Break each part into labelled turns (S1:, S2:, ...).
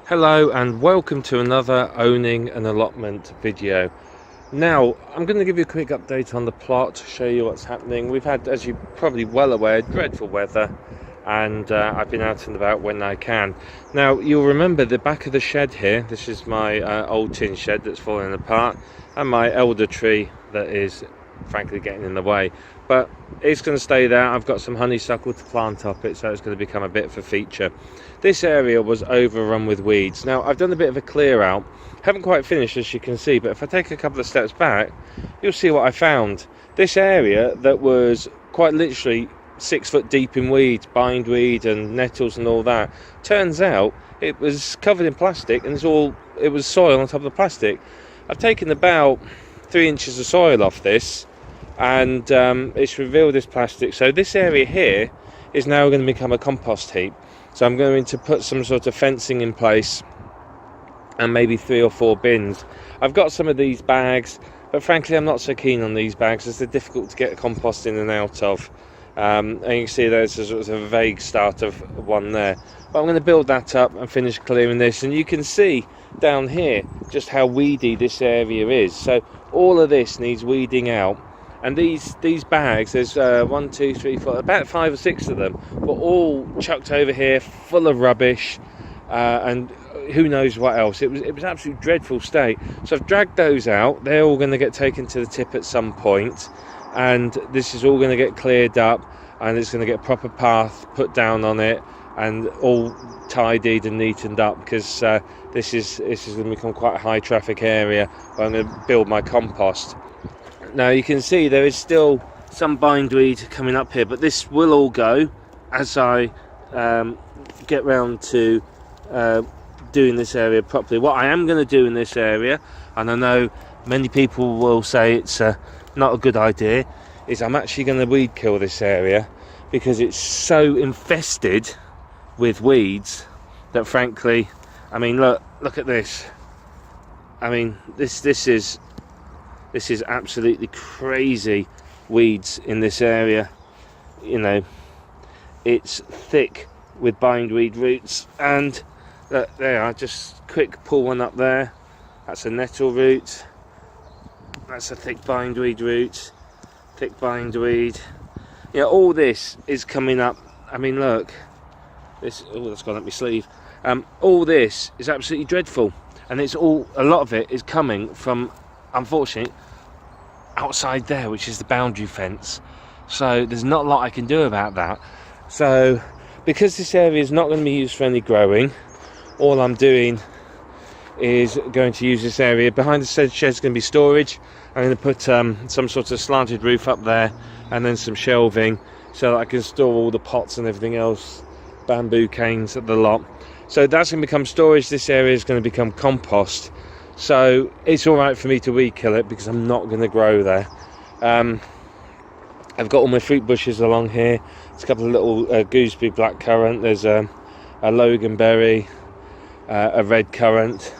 S1: Hello and welcome to another owning an allotment video. Now I'm going to give you a quick update on the plot, show you what's happening. We've had, as you're probably well aware, dreadful weather, and I've been out and about when I can. Now you'll remember the back of the shed here. This is my old tin shed that's falling apart, and my elder tree that is frankly getting in the way, but it's going to stay there. I've got some honeysuckle to plant up it, so it's going to become a bit of a feature. This area was overrun with weeds. Now I've done a bit of a clear out, haven't quite finished as you can see, but if I take a couple of steps back you'll see what I found. This area that was quite literally 6 foot deep in weeds, bindweed and nettles and all that, turns out it was covered in plastic, and it was soil on top of the plastic. I've taken about 3 inches of soil off this, and it's revealed this plastic. So this area here is now going to become a compost heap. So I'm going to put some sort of fencing in place and maybe 3 or 4 bins. I've got some of these bags, but frankly I'm not so keen on these bags as they're difficult to get compost in and out of. And you can see there's a sort of a vague start of one there. But I'm going to build that up and finish clearing this, and you can see down here just how weedy this area is. So all of this needs weeding out, and these bags, there's 1, 2, 3, 4, about 5 or 6 of them, were all chucked over here full of rubbish and who knows what else. It was an absolute dreadful state. So I've dragged those out. They're all going to get taken to the tip at some point, and this is all going to get cleared up, and it's going to get a proper path put down on it and all tidied and neatened up, because this is going to become quite a high traffic area where I'm going to build my compost. Now you can see there is still some bindweed coming up here, but this will all go as I get round to doing this area properly. What I am going to do in this area, and I know many people will say it's not a good idea, is I'm actually going to weed kill this area, because it's so infested with weeds that frankly, I mean look at this. I mean this is absolutely crazy weeds in this area. You know, it's thick with bindweed roots, and there are, just quick pull one up there. That's a nettle root, that's a thick bindweed root, thick bindweed. Yeah, all this is coming up. I mean look, this, oh that's gone up my sleeve. All this is absolutely dreadful, and it's all, a lot of it is coming from, unfortunately, outside there, which is the boundary fence. So there's not a lot I can do about that. So because this area is not going to be used for any growing, all I'm doing is going to use this area. Behind the shed is going to be storage. I'm going to put some sort of slanted roof up there, and then some shelving so that I can store all the pots and everything else, bamboo canes at the lot. So that's going to become storage. This area is going to become compost. So it's all right for me to weed kill it, because I'm not going to grow there. I've got all my fruit bushes along here. There's a couple of little gooseberry blackcurrant. There's a loganberry, a red currant,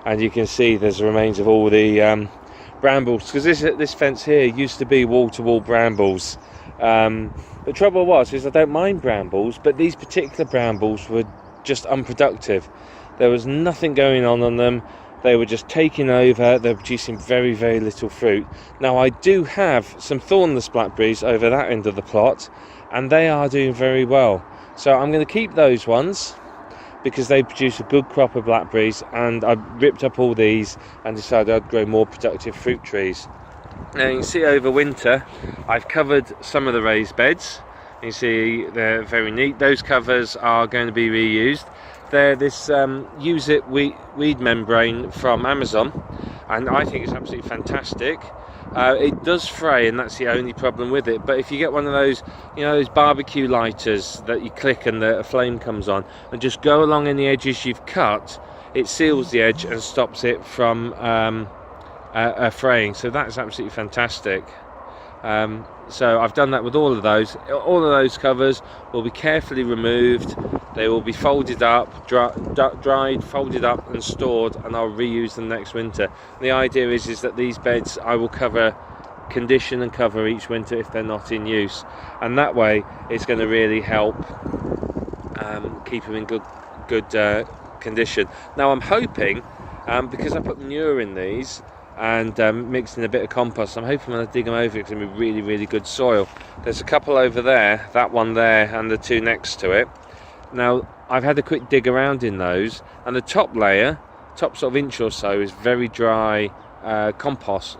S1: and you can see there's the remains of all the brambles, because this fence here used to be wall-to-wall brambles. The trouble is I don't mind brambles, but these particular brambles were just unproductive. There was nothing going on them. They were just taking over. They're producing very, very little fruit. Now I do have some thornless blackberries over that end of the plot, and they are doing very well. So I'm going to keep those ones, because they produce a good crop of blackberries, and I ripped up all these and decided I'd grow more productive fruit trees. Now you can see over winter I've covered some of the raised beds. You can see they're very neat. Those covers are going to be reused. They're this use it weed membrane from Amazon, and I think it's absolutely fantastic. It does fray, and that's the only problem with it. But if you get one of those, you know, those barbecue lighters that you click and a flame comes on, and just go along any edges you've cut, it seals the edge and stops it from fraying. So that's absolutely fantastic. So I've done that with all of those. All of those covers will be carefully removed. They will be folded up, dried, folded up and stored, and I'll reuse them next winter. And the idea is that these beds I will cover condition and cover each winter if they're not in use, and that way it's going to really help keep them in good condition. Now I'm hoping, because I put manure in these and mixed in a bit of compost, I'm hoping when I dig them over it's going to be really, really good soil. There's a couple over there, that one there and the two next to it. Now I've had a quick dig around in those, and the top layer, top sort of inch or so, is very dry compost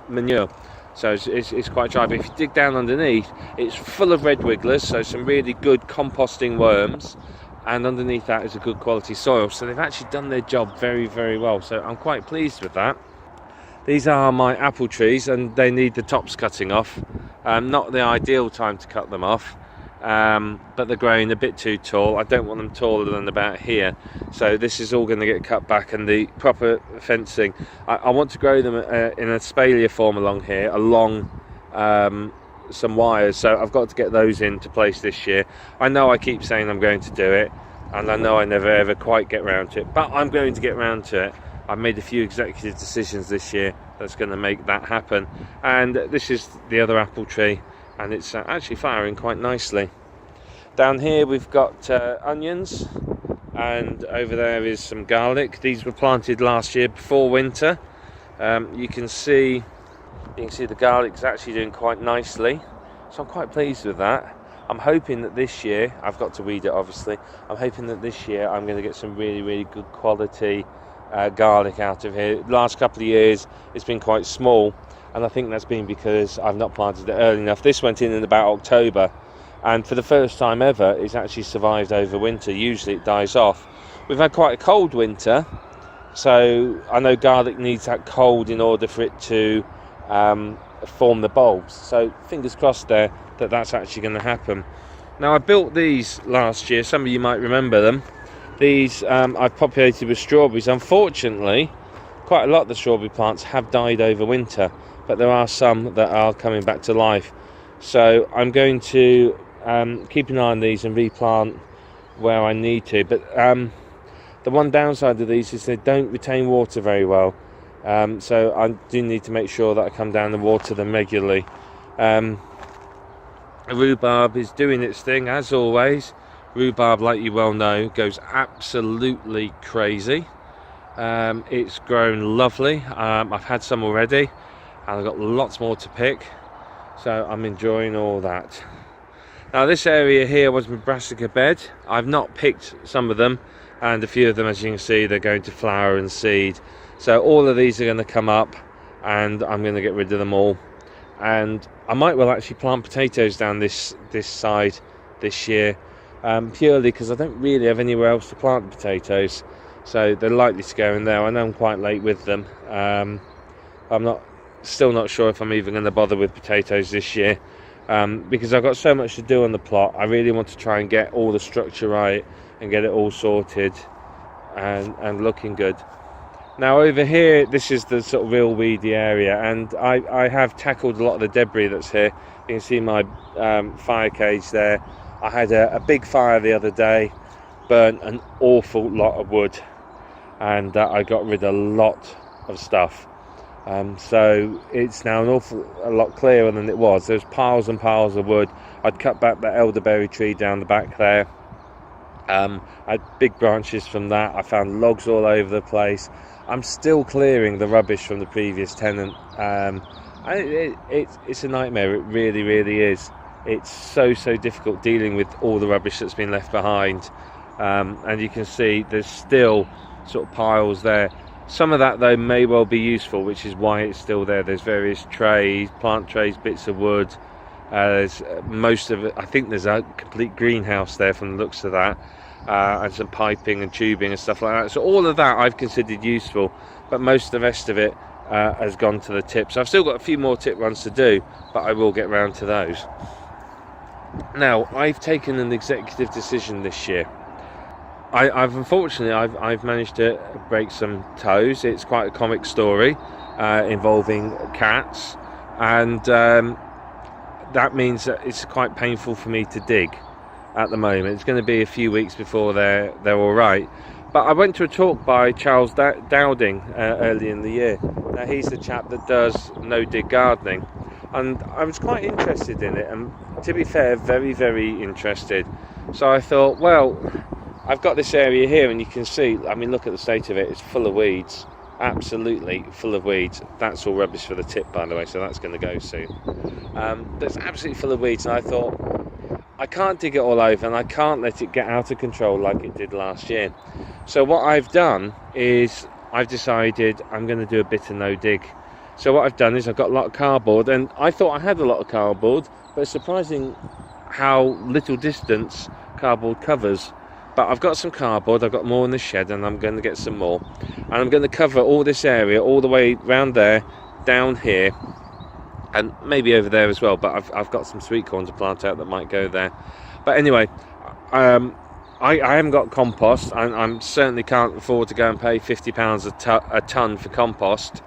S1: manure, so it's quite dry. But if you dig down underneath, it's full of red wigglers, so some really good composting worms, and underneath that is a good quality soil. So they've actually done their job very, very well, so I'm quite pleased with that. These are my apple trees, and they need the tops cutting off. Not the ideal time to cut them off, but they're growing a bit too tall. I don't want them taller than about here, so this is all going to get cut back, and the proper fencing, I want to grow them in a spalier form along here, along some wires, so I've got to get those into place this year. I know I keep saying I'm going to do it, and I know I never ever quite get round to it, but I'm going to get round to it. I've made a few executive decisions this year that's going to make that happen. And this is the other apple tree, and it's actually flowering quite nicely. Down here we've got onions, and over there is some garlic. These were planted last year before winter. You can see the garlic's actually doing quite nicely, so I'm quite pleased with that. I'm hoping that this year, I've got to weed it obviously, I'm hoping that this year I'm going to get some really, really good quality garlic out of here. The last couple of years it's been quite small, and I think that's been because I've not planted it early enough. This went in about October, and for the first time ever it's actually survived over winter. Usually it dies off. We've had quite a cold winter, so I know garlic needs that cold in order for it to form the bulbs, so fingers crossed there that that's actually going to happen. Now I built these last year, some of you might remember them. These I've populated with strawberries. Unfortunately, quite a lot of the strawberry plants have died over winter, but there are some that are coming back to life, so I'm going to keep an eye on these and replant where I need to. But the one downside of these is they don't retain water very well. So I do need to make sure that I come down and water them regularly. Rhubarb is doing its thing as always. Rhubarb, like you well know, goes absolutely crazy. It's grown lovely. I've had some already, and I've got lots more to pick, so I'm enjoying all that. Now this area here was my brassica bed. I've not picked some of them, and a few of them, as you can see, they're going to flower and seed. So all of these are going to come up, and I'm going to get rid of them all. And I might well actually plant potatoes down this side this year, purely because I don't really have anywhere else to plant the potatoes. So they're likely to go in there. I know I'm quite late with them. I'm still not sure if I'm even going to bother with potatoes this year, because I've got so much to do on the plot. I really want to try and get all the structure right and get it all sorted and looking good. Now over here, this is the sort of real weedy area, and I have tackled a lot of the debris that's here. You can see my fire cage there. I had a big fire the other day, burnt an awful lot of wood, and I got rid of a lot of stuff. So it's now a lot clearer than it was. There's piles and piles of wood. I'd cut back that elderberry tree down the back there. I had big branches from that. I found logs all over the place. I'm still clearing the rubbish from the previous tenant. It's a nightmare. It really, really is. It's so difficult dealing with all the rubbish that's been left behind. And you can see there's still sort of piles there. Some of that though may well be useful, which is why it's still there. There's various trays, plant trays, bits of wood. There's most of it. I think there's a complete greenhouse there from the looks of that. And some piping and tubing and stuff like that. So all of that I've considered useful, but most of the rest of it has gone to the tips. I've still got a few more tip runs to do, but I will get round to those. Now I've taken an executive decision this year. I've managed to break some toes. It's quite a comic story involving cats, and that means that it's quite painful for me to dig at the moment. It's going to be a few weeks before they're all right, But I went to a talk by Charles Dowding early in the year. Now he's the chap that does no-dig gardening, and I was quite interested in it, and to be fair, very, very interested. So I thought, well, I've got this area here, and you can see, I mean, look at the state of it. It's full of weeds, absolutely full of weeds. That's all rubbish for the tip, by the way, so that's going to go soon. That's absolutely full of weeds, and I thought, I can't dig it all over, and I can't let it get out of control like it did last year. So what I've done is I've decided I'm going to do a bit of no dig. So what I've done is I've got a lot of cardboard, and I thought I had a lot of cardboard, but it's surprising how little distance cardboard covers. But I've got some cardboard, I've got more in the shed, and I'm going to get some more. And I'm going to cover all this area all the way round there, down here, and maybe over there as well. But I've got some sweet corn to plant out that might go there. But anyway, I haven't got compost. I certainly can't afford to go and pay £50 a tonne for compost,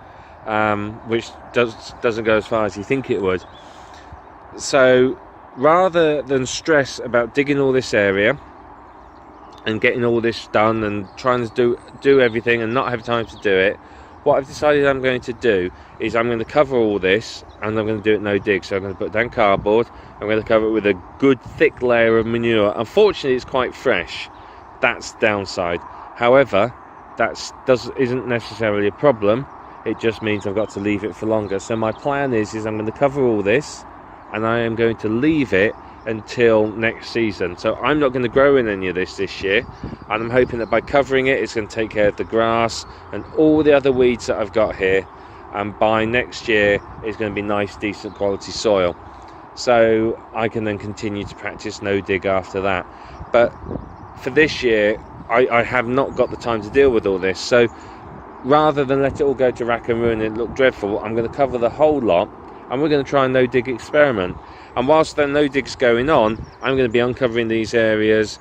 S1: which doesn't go as far as you think it would. So rather than stress about digging all this area and getting all this done and trying to do everything and not have time to do it, what I've decided I'm going to do is I'm going to cover all this, and I'm going to do it no dig. So I'm going to put down cardboard, I'm going to cover it with a good thick layer of manure. Unfortunately, it's quite fresh. That's the downside. However, that isn't necessarily a problem. It just means I've got to leave it for longer. So my plan is I'm going to cover all this, and I am going to leave it until next season. So I'm not going to grow in any of this year, and I'm hoping that by covering it, it's going to take care of the grass and all the other weeds that I've got here, and by next year it's going to be nice, decent quality soil, so I can then continue to practice no dig after that. But for this year, I have not got the time to deal with all this, so rather than let it all go to rack and ruin and look dreadful, I'm going to cover the whole lot, and we're going to try a no dig experiment. And whilst the no dig's going on, I'm going to be uncovering these areas,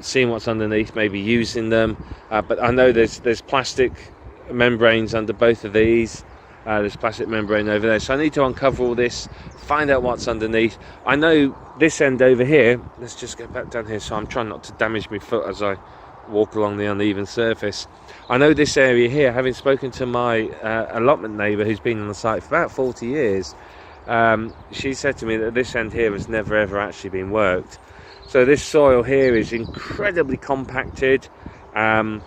S1: seeing what's underneath, maybe using them. But I know there's plastic membranes under both of these. There's plastic membrane over there. So I need to uncover all this, find out what's underneath. I know this end over here, let's just get back down here, so I'm trying not to damage my foot as I walk along the uneven surface. I know this area here, having spoken to my allotment neighbour who's been on the site for about 40 years, she said to me that this end here has never ever actually been worked. So this soil here is incredibly compacted and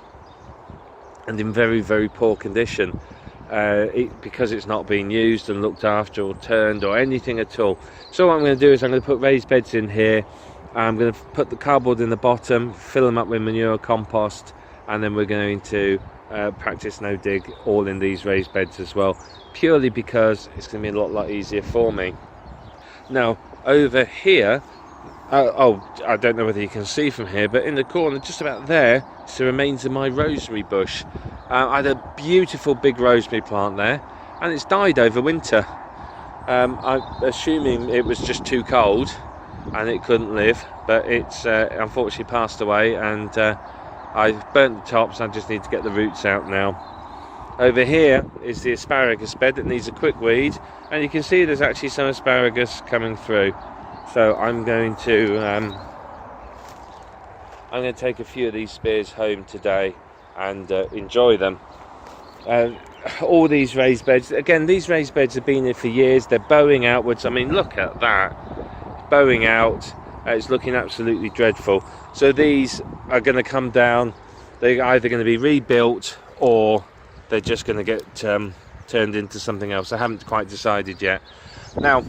S1: in very, very poor condition, because it's not being used and looked after or turned or anything at all. So what I'm going to do is I'm going to put raised beds in here. I'm going to put the cardboard in the bottom, fill them up with manure, compost, and then we're going to practice no dig all in these raised beds as well, purely because it's going to be a lot easier for me. Now over here, I don't know whether you can see from here, but in the corner just about there is the remains of my rosemary bush. I had a beautiful big rosemary plant there, and it's died over winter. I'm assuming it was just too cold and it couldn't live, but it's unfortunately passed away, and I've burnt the tops. I just need to get the roots out now. Over here is the asparagus bed that needs a quick weed, and you can see there's actually some asparagus coming through. So I'm going to take a few of these spears home today and enjoy them. All these raised beds, again, these raised beds have been here for years. They're bowing outwards. I mean, look at that, bowing out. It's looking absolutely dreadful. So these are going to come down. They're either going to be rebuilt or they're just going to get turned into something else. I haven't quite decided yet. Now,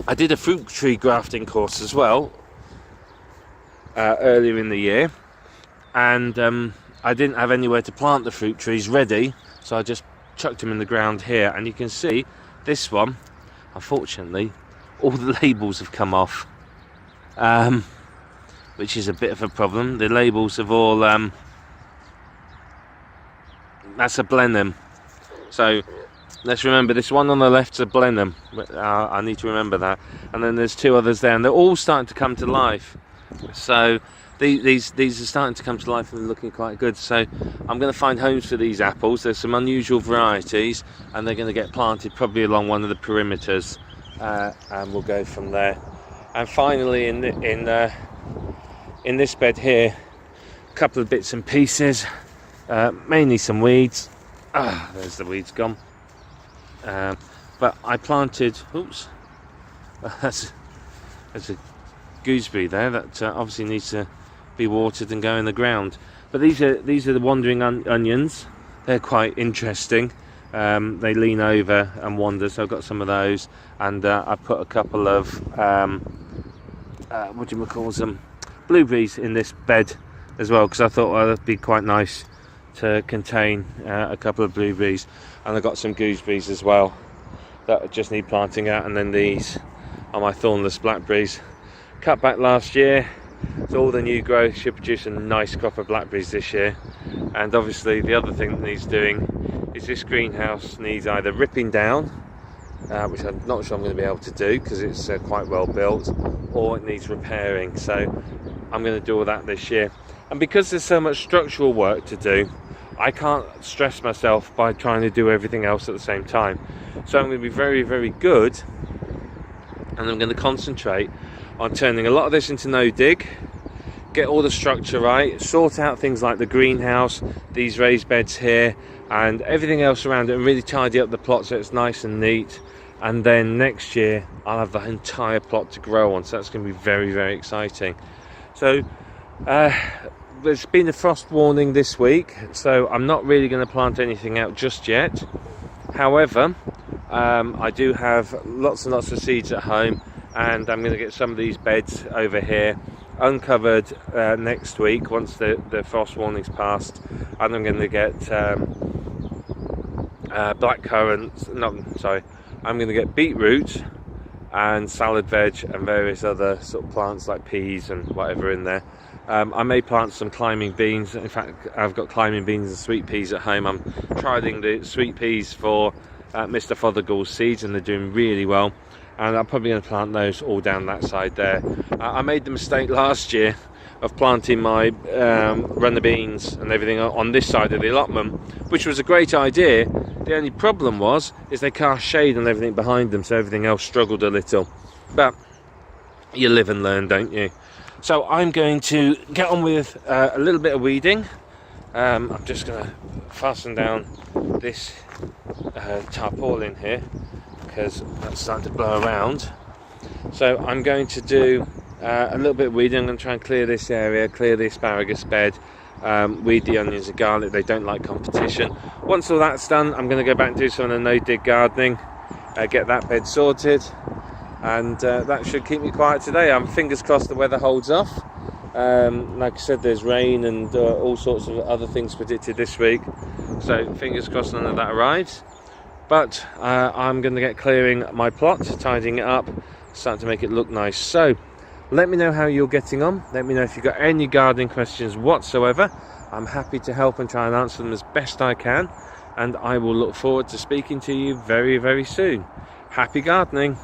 S1: I did a fruit tree grafting course as well earlier in the year, and I didn't have anywhere to plant the fruit trees ready, so I just chucked them in the ground here. And you can see this one, unfortunately, all the labels have come off, which is a bit of a problem. The labels have all that's a blenheim, so let's remember this one on the left's a blenheim. I need to remember that. And then there's two others there, and they're all starting to come to life. So these are starting to come to life and looking quite good. So I'm going to find homes for these apples. There's some unusual varieties, and they're going to get planted probably along one of the perimeters, and we'll go from there. And finally, in this bed here, couple of bits and pieces, mainly some weeds. There's the weeds gone. But I planted, oops, there's a gooseberry there that obviously needs to be watered and go in the ground. But these are the wandering onions. They're quite interesting. They lean over and wander, so I've got some of those, and I put a couple of what do you call them, blueberries in this bed as well, because I thought that'd be quite nice to contain a couple of blueberries. And I've got some gooseberries as well that just need planting out, and then these are my thornless blackberries, cut back last year. So all the new growth should produce a nice crop of blackberries this year. And obviously the other thing that needs doing is this greenhouse needs either ripping down, which I'm not sure I'm going to be able to do because it's quite well built, or it needs repairing. So I'm going to do all that this year. And because there's so much structural work to do, I can't stress myself by trying to do everything else at the same time. So I'm going to be very, very good, and I'm going to concentrate on turning a lot of this into no dig, get all the structure right, sort out things like the greenhouse, these raised beds here, and everything else around it, and really tidy up the plot so it's nice and neat. And then next year I'll have the entire plot to grow on, so that's going to be very, very exciting. So there's been a frost warning this week, so I'm not really going to plant anything out just yet. However, I do have lots and lots of seeds at home, and I'm going to get some of these beds over here uncovered next week once the frost warning's passed. And I'm going to get I'm going to get beetroot and salad veg and various other sort of plants like peas and whatever in there. I may plant some climbing beans. In fact, I've got climbing beans and sweet peas at home. I'm trialing the sweet peas for Mr. Fothergill's seeds, and they're doing really well. And I'm probably going to plant those all down that side there. I made the mistake last year of planting my runner beans and everything on this side of the allotment, which was a great idea. The only problem is they cast shade on everything behind them, so everything else struggled a little. But you live and learn, don't you? So I'm going to get on with a little bit of weeding. I'm just going to fasten down this tarpaulin here because that's starting to blow around. So I'm going to do a little bit of weeding. I'm going to try and clear this area, clear the asparagus bed, weed the onions and garlic. They don't like competition. Once all that's done, I'm going to go back and do some of the no-dig gardening, get that bed sorted, and that should keep me quiet today. I'm fingers crossed the weather holds off. Like I said, there's rain and all sorts of other things predicted this week, so fingers crossed none of that arrives. But I'm going to get clearing my plot, tidying it up, starting to make it look nice. So let me know how you're getting on. Let me know if you've got any gardening questions whatsoever. I'm happy to help and try and answer them as best I can, and I will look forward to speaking to you very, very soon. Happy gardening.